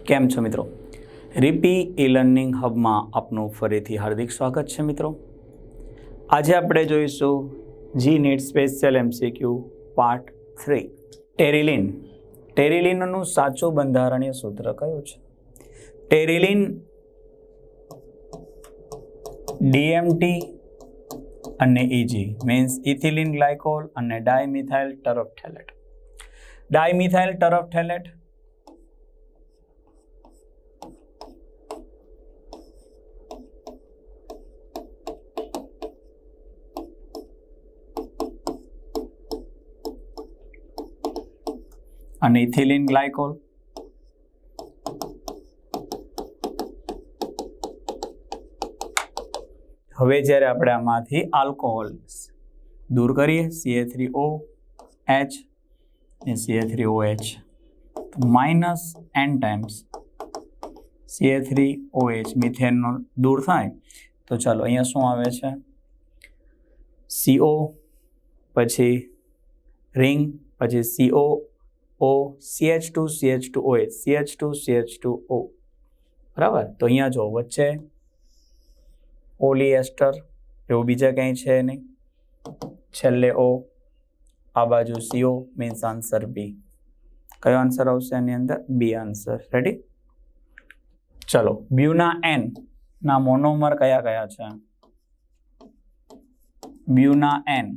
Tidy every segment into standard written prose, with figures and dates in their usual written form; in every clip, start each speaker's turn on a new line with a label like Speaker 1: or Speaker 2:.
Speaker 1: કેમ છો મિત્રો? રીપી ઈ લર્નિંગ હબમાં આપનું ફરીથી હાર્દિક સ્વાગત છે મિત્રો. આજે આપણે જોઈશું JEE NEET special MCQ part 3. Terylene. ટેરિલિનનું સાચું બંધારણીય સૂત્ર કયું છે? ટેરિલિન DMT અને EG મીન્સ ઇથિલિન ગ્લાયકોલ અને ડાયમિથાઇલ ટરફથેલેટ. ડાયમિથાઇલ ટરફથેલેટ અને ઇથિલિન ગ્લાયકોલ હવે જ્યારે આપણે આમાંથી આલ્કોહોલ દૂર કરીએ CH3OH અને CH3OH minus n times CH3OH મિથેનનો દૂર થાય તો ચાલો અહીંયા શું આવે છે CO પછી રિંગ પછી CO O CH2CH2OH CH2CH2O બરાબર. તો અહીંયા જો વચ્ચે પોલિએસ્ટર એવું બીજા કંઈ છે નહીં, છેલ્લે O, આ બાજુ CO મીન્સ આન્સર B. કયો આન્સર આવશે એની અંદર? B answer. રેડી? ચલો બ્યુના N ના મોનોમર કયા કયા છે? બ્યુના N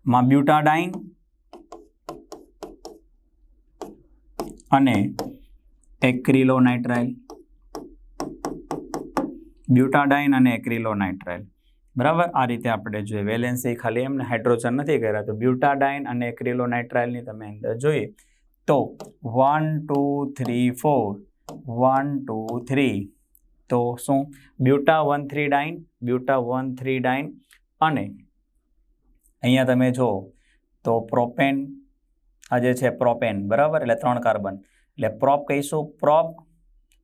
Speaker 1: માં બ્યુટાડાઇન અને એક્રિલોનાઇટ્રાઇલ. બ્યુટાડાઇન અને એક્રિલોનાઇટ્રાઇલ બરાબર. આ રીતે આપણે જોઈએ વેલેન્સી ખાલી એમને હાઇડ્રોજન નથી કર્યા તો બ્યુટાડાઇન અને એક્રિલોનાઇટ્રાઇલની તમે અંદર જોઈએ તો 1 2 3 4 1 2 3 તો શું બ્યુટા 1 3 ડાઇન બ્યુટા 1 3 ડાઇન અને અહીંયા તમે જો તો પ્રોપેન આ જે છે પ્રોપેન બરાબર એટલે 3 કાર્બન એટલે પ્રોપ કહીશું prop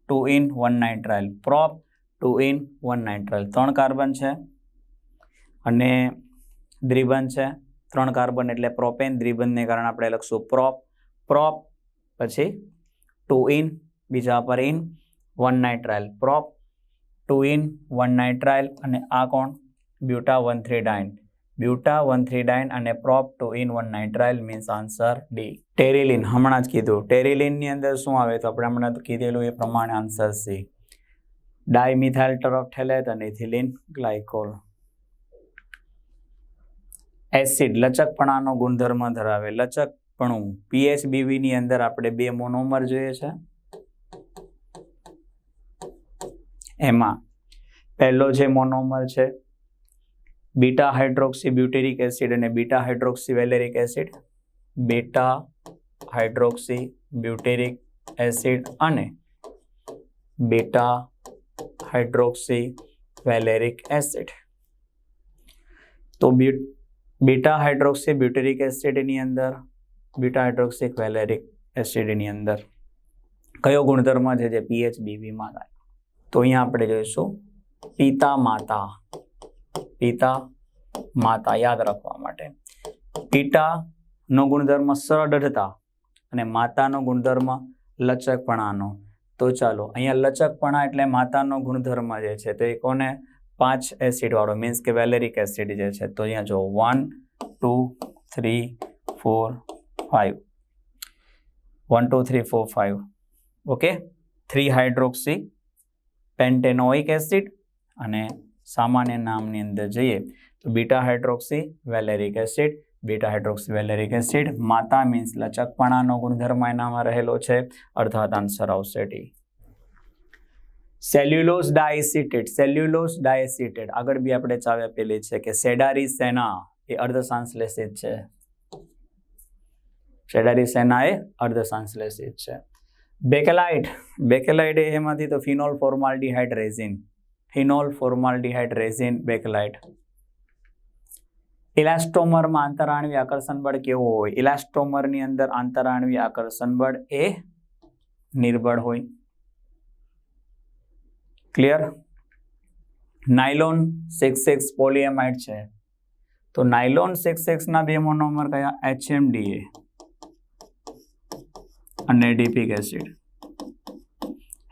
Speaker 1: 2 in 1 nitrile prop 2 in 1 nitrile 3 carbon છે અને દ્વિબંધ છે 3 કાર્બન એટલે પ્રોપેન દ્વિબંધને કારણે આપણે લખશું પ્રોપ પ્રોપ પછી 2 in બીજા પર in 1 nitrile prop 2 in 1 nitrile અને આ કોણ બ્યુટા 1 3 ડાઇન બ્યુટા 1 3 ડાઇન અને prop 2 in 1 nitrile means answer D. Terylene હમણાં જ કીધું ટેરિલિનની અંદર શું આવે તો આપણે હમણાં કીધેલું એ પ્રમાણે આન્સર સી ડાયમિથાઇલ ટરફથેલેટ અને ઇથિલિન ગ્લાયકોલ. એસિડ લચકપણાનો ગુણધર્મ ધરાવે. લચકપણું PHBV ની અંદર આપણે 2 મોનોમર જોઈએ છે. એમાં પહેલો જે મોનોમર છે બીટા હાઇડ્રોક્સી બ્યુટેરિક એસિડ અને beta hydroxy વેલેરિક acid. Beta hydroxy બ્યુટેરિક acid અને બીટા હાઇડ્રોક્સી વેલેરિક એસિડ. તો બીટા હાઇડ્રોક્સી બ્યુટેરિક એસિડની અંદર બીટા હાઇડ્રોક્સી વેલેરિક એસિડની અંદર કયો ગુણધર્મ છે જે PHBV માં થાય તો અહીંયા આપણે જોઈશું પિતા માતા. પિતા માતા યાદ રાખવા માટે પિતાનો ગુણધર્મ સરળતા અને માતાનો ગુણધર્મ લચકપણાનો. તો ચાલો અહીંયા લચકપણા એટલે માતાનો ગુણધર્મ જે છે તો એ કોને 5 એસિડ વાળો મીન્સ કે વેલેરિક એસિડ જે છે તો અહીંયા જો 1 2 3 4 5 1 2 3 4 5 ઓકે 3 હાઇડ્રોક્સી પેન્ટેનોઇક એસિડ અને સામાન્ય નામની અંદર જઈએ તો beta hydroxy વેલેરિક acid. Beta hydroxy વેલેરિક acid માતા મીન્સ લચકપણાનો ગુણધર્મ એનામાં રહેલો છે અર્થાત આન્સર આવશે ડી. સેલ્યુલોઝ ડાયએસિટેટ. સેલ્યુલોઝ ડાયએસિટેટ આગળ બી આપણે ચાવી આપેલી છે કે સેડારીસેના એ અર્ધસંશ્લેષિત છે. સેડારીસેના એ અર્ધસંશ્લેષિત છે. બેકેલાઇટ. બેકેલાઇટ એમાંથી તો phenol formaldehyde resin. Phenol formaldehyde resin Bakelite. ઇલાસ્ટોમરમાં આંતરાણ્વીય આકર્ષણ બળ કેવું હોય? ઇલાસ્ટોમરની અંદર આંતરાણ્વીય આકર્ષણ બળ એ નિર્બળ હોય. ક્લિયર? નાયલોન 6 પોલિએમાઇડ છે તો નાયલોન 6 ના 2 મોનોમર કયા? HMDA અને એડિપિક એસિડ.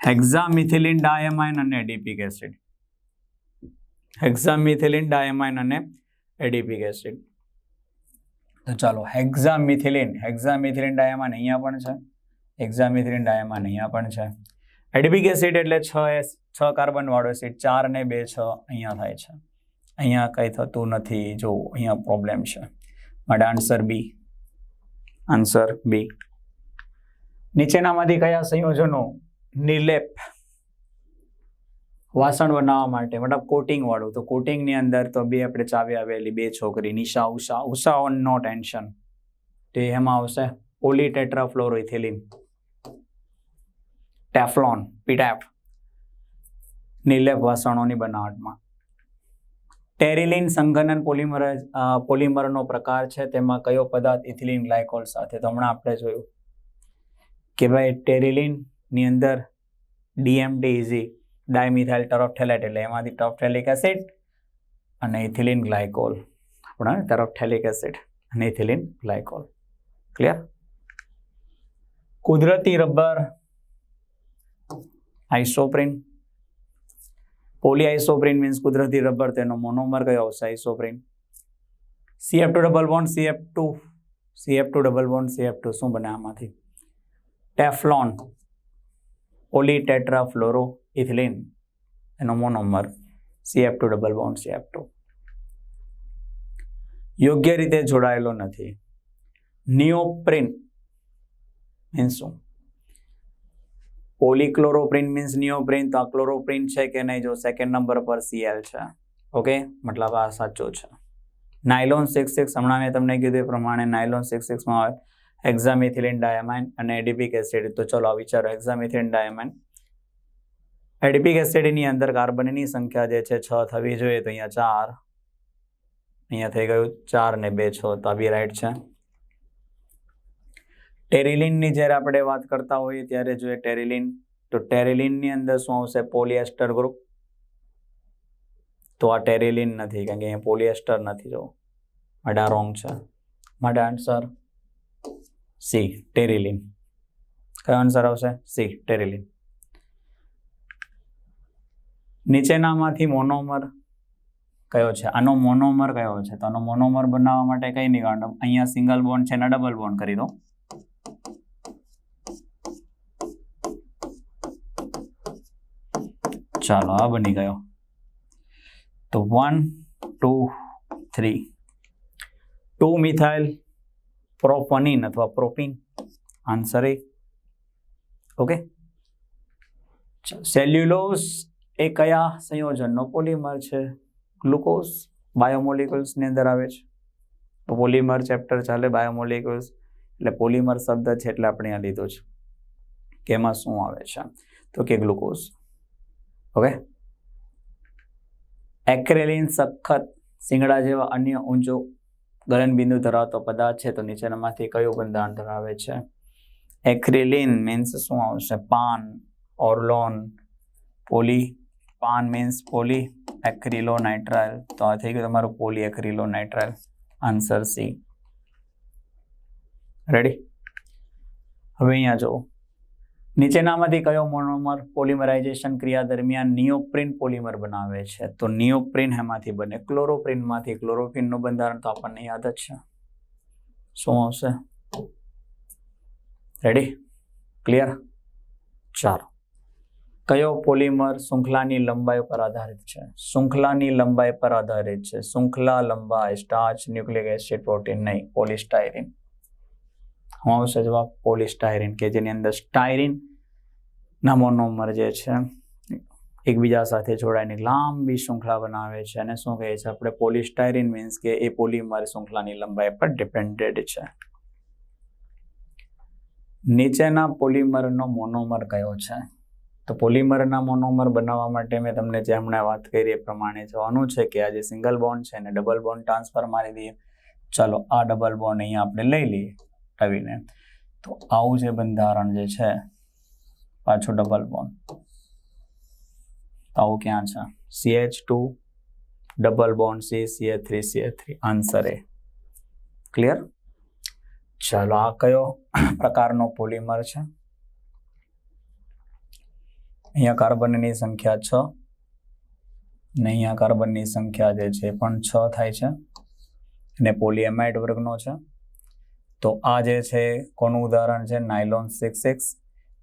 Speaker 1: હેક્ઝામિથિલિન ડાયમાઇન અને એડિપિક એસિડ. હેક્ઝામિથિલિન ડાયમાઇન અને એડિપિક એસિડ. તો ચાલો હેક્ઝામિથિલિન ડાયમાઇન અહીંયા પણ છે, હેક્ઝામિથિલિન ડાયમાઇન અહીંયા પણ છે. એડિપિક એસિડ એટલે 6 કાર્બન વાળો એસિડ, 4 ને 2 6 અહીંયા થાય છે. અહીંયા કંઈ થતું નથી, જો અહીંયા પ્રોબ્લેમ છે. માટે આન્સર બી. નીચેનામાંથી કયા સંયોજનો નિર્લેપ વાસણ બનાવવા માટે, મતલબ કોટિંગ વાળું, તો કોટિંગની અંદર તો બે આપણે ચાવી આવેલી 2 છોકરી નિશા ઉષા ઓન નો ટેન્શન, તે એમાં આવશે પોલીટેટ્રાફ્લોરોઇથિલિન, ટેફલોન, પીટેફ, નિર્લેપ વાસણોની બનાવટમાં. ટેરિલિન સંઘનન પોલિમરનો પ્રકાર છે, તેમાં કયો પદાર્થ ઇથિલિન ગ્લાયકોલ સાથે, તો હમણાં આપણે જોયું કે ભાઈ ટેરિલિનની અંદર DMT ઇઝી ડાયમિથાઇલ ટરોફ્થેલેટ, એટલે એમાંથી ટોફ્થેલિક એસિડ અને ઇથિલિન ગ્લાયકોલ, આપણા ટરોફ્થેલિક એસિડ અને ઇથિલિન ગ્લાયકોલ. ક્લિયર? કુદરતી રબર આઇસોપ્રીન, પોલીઆઇસોપ્રીન મીન્સ કુદરતી રબર, તેનો મોનોમર કયો આવશે? આઇસોપ્રીન. CF2 double bond CF2 double bond CF2 શું બને આમાંથી? ટેફલોન, પોલીટેટ્રાફ્લોરોઇથિલિન, એનો monomer CF2 double bond CF2. યોગ્ય રીતે જોડાયેલો નથી. નિયોપ્રીન મીન્સ શું? પોલીક્લોરોપ્રીન મીન્સ નિયોપ્રીન, તો આ ક્લોરોપ્રીન છે કે નહીં? જો સેકન્ડ નંબર પર Cl છે. ઓકે, મતલબ આ સાચો છે. નાયલોન 66, હમણાં મેં તમને કીધું એ પ્રમાણે નાયલોન 66 માં આવે હેક્ઝામિથિલિન ડાયમાઇન અને એડિપિક એસિડ. તો ચલો વિચારો, હેક્ઝામિથિલિન ડાયમાઇન એડિપિક એસિડની અંદર કાર્બનની સંખ્યા જે છે 6 થવી જોઈએ, તો અહીંયા 4, અહીંયા થઈ ગયું 4 ને 2 6, તો આ બી રાઈટ છે. ટેરિલિનની જ્યારે આપણે વાત કરતા હોઈએ ત્યારે જોઈએ ટેરિલિન, તો ટેરિલિનની અંદર શું આવશે? Polyester group. તો આ ટેરિલિન નથી, કારણ કે અહીંયા પોલિએસ્ટર નથી, જો માટે આ રોંગ છે. માટે આન્સર સી, ટેરિલિન. કયો આન્સર આવશે? સી, ટેરિલિન. નીચેનામાંથી મોનોમર કયો છે? આનો મોનોમર કયો છે? તો આનો મોનોમર બનાવવા માટે કઈ નહીં કરવાનું, અહીંયા સિંગલ બોન્ડ છે ને ડબલ બોન્ડ કરી દો. ચાલો આ બની ગયો. તો 1 2 3 2 મિથાઇલ પ્રોપનિન અથવા પ્રોપિન, આન્સર એ. ઓકે, સેલ્યુલોઝ એ કયા સંયોજનનો પોલિમર છે? ગ્લુકોઝ બાયોમોલિક્યુલ્સની અંદર આવે છે. તો પોલિમર ચેપ્ટર ચાલે, બાયોમોલિક્યુલ્સ એટલે પોલિમર શબ્દ છે એટલે આપણે આ લીધો છે કે એમાં શું આવે છે, તો કે ગ્લુકોઝ. ઓકે, એક્રેલિન સખત શિંગડા જેવા અન્ય ઊંચો ગલનબિંદુ ધરાવતો પદાર્થ છે, તો નીચેનામાંથી કયું બંધારણ ધરાવે છે? એક્રેલિન મીન્સ શું આવશે? પાન, ઓર્લોન, પાન મીન્સ પોલી એક્રિલોનાઇટ્રાઇલ, તો આ થઈ ગયું તમારું પોલી એક્રિલોનાઇટ્રાઇલ, આન્સર સી. રેડી? હવે અહીંયા જો નીચેનામાંથી કયો મોનોમર પોલિમરાઇઝેશન ક્રિયા દરમિયાન નિયોપ્રિન પોલિમર બનાવે છે? તો નિયોપ્રિન એમાંથી બને ક્લોરોપ્રિનમાંથી. ક્લોરોપ્રિનનું બંધારણ તો આપણને યાદ જ છે, શું આવશે? રેડી? ક્લિયર? ચાલો, કયો પોલિમર શૃંખલાની લંબાઈ પર આધારિત છે? શૃંખલાની લંબાઈ પર આધારિત છે. શૃંખલા લંબાઈ, સ્ટાર્ચ, ન્યુક્લિક એસિડ, પ્રોટીન નહીં, પોલિસ્ટાયરીન. શું આવશે જવાબ? પોલિસ્ટાયરીન, કે જેની અંદર સ્ટાયરીન ના મોનોમર જે છે એકબીજા સાથે જોડાઈને લાંબી શૃંખલા બનાવે છે, અને શું કહે છે આપણે? પોલિસ્ટાયરીન મીન્સ કે એ પોલિમર શૃંખલાની લંબાઈ પર ડિપેન્ડેડ છે. નીચેના પોલિમરનો મોનોમર કયો છે? તો પોલિમરના મોનોમર બનાવવા માટે મેં તમને જે હમણાં વાત કરી એ પ્રમાણે જવાનું છે કે આ જે સિંગલ બોન્ડ છે એને ડબલ બોન્ડ ટ્રાન્સફર મારી દઈએ. ચાલો આ ડબલ બોન્ડ અહીંયા આપણે લઈ લઈએ આવીને, તો આવું જે બંધારણ જે છે પાછું ડબલ બોન્ડ, તો આવું ક્યાં છે? CH2 double bond CH3 answer A. Clear? ચાલો આ કયો પ્રકારનો પોલિમર છે? અહીંયા કાર્બનની સંખ્યા 6 ને અહીંયા કાર્બનની સંખ્યા જે છે પણ 6 થાય છે અને પોલીએમાઇડ વર્ગનો છે. તો આ જે છે કોનું ઉદાહરણ છે? Nylon 6X.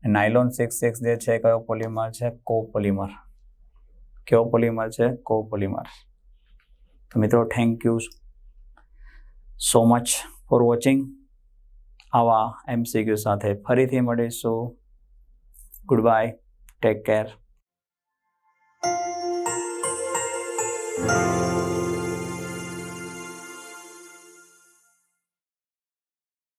Speaker 1: નાયલોન 6X જે છે કયો પોલિમર છે? કોપોલિમર. કયો પોલિમર છે? કોપોલિમર. તો મિત્રો thank you so much for watching. આવા MCQ સાથે ફરીથી મળીશું. Good bye. Take care.